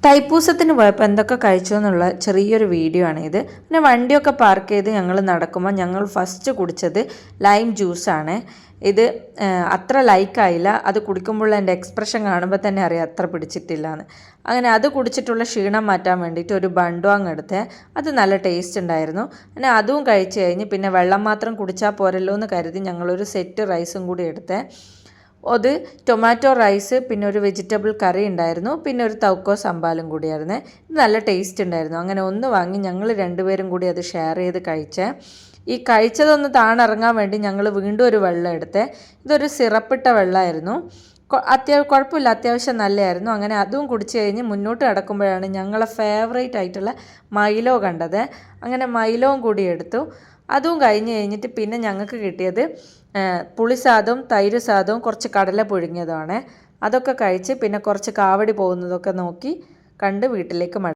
തൈപ്പൂസത്തിന് പോയപ്പോൾ എന്തൊക്കെ കഴിച്ചു എന്നുള്ള ചെറിയൊരു വീഡിയോ ആണ് ഇത്. പിന്നെ വണ്ടിയൊക്കെ പാർക്ക് ചെയ്ത് ഞങ്ങൾ നടക്കുമ്പോൾ ഞങ്ങൾ ഫസ്റ്റ് കുടിച്ചത് ലൈം ജ്യൂസാണ്. ഇത് അത്ര ലൈക്കായില്ല. അത് കുടിക്കുമ്പോൾ എൻ്റെ എക്സ്പ്രഷൻ കാണുമ്പോൾ തന്നെ അറിയാം അത്ര പിടിച്ചിട്ടില്ല എന്ന്. അങ്ങനെ അത് കുടിച്ചിട്ടുള്ള ക്ഷീണം മാറ്റാൻ വേണ്ടിയിട്ട് ഒരു ബണ്ടുവാങ് എടുത്തേ. അത് നല്ല ടേസ്റ്റ് ഉണ്ടായിരുന്നു. അങ്ങനെ അതും കഴിച്ച് കഴിഞ്ഞ് പിന്നെ വെള്ളം മാത്രം കുടിച്ചാൽ പോരല്ലോ എന്ന് കരുതി ഞങ്ങളൊരു സെറ്റ് റൈസും കൂടി എടുത്തേ. അത് ടൊമാറ്റോ റൈസ്, പിന്നെ ഒരു വെജിറ്റബിൾ കറി ഉണ്ടായിരുന്നു, പിന്നെ ഒരു തൗക്കോ സംബാലും കൂടിയായിരുന്നു. ഇത് നല്ല ടേസ്റ്റ് ഉണ്ടായിരുന്നു. അങ്ങനെ ഒന്ന് വാങ്ങി ഞങ്ങൾ രണ്ടുപേരും കൂടി അത് ഷെയർ ചെയ്ത് കഴിച്ചേ. ഈ കഴിച്ചതൊന്ന് താണിറങ്ങാൻ വേണ്ടി ഞങ്ങൾ വീണ്ടും ഒരു വെള്ളം എടുത്തേ. ഇതൊരു സിറപ്പിട്ട വെള്ളമായിരുന്നു. കുഴപ്പമില്ല, അത്യാവശ്യം നല്ലതായിരുന്നു. അങ്ങനെ അതും കുടിച്ച് കഴിഞ്ഞ് മുന്നോട്ട് കിടക്കുമ്പോഴാണ് ഞങ്ങളെ ഫേവറേറ്റ് ആയിട്ടുള്ള മൈലോ കണ്ടത്. അങ്ങനെ മൈലോവും കൂടി എടുത്തു. അതും കഴിഞ്ഞിട്ട് പിന്നെ ഞങ്ങൾക്ക് കിട്ടിയത് പുളിസാദവും തൈര് സാദവും കുറച്ച് കടല പുഴുങ്ങിയതാണ്. അതൊക്കെ കഴിച്ച് പിന്നെ കുറച്ച് കാവടി പോകുന്നതൊക്കെ നോക്കി കണ്ട് വീട്ടിലേക്ക്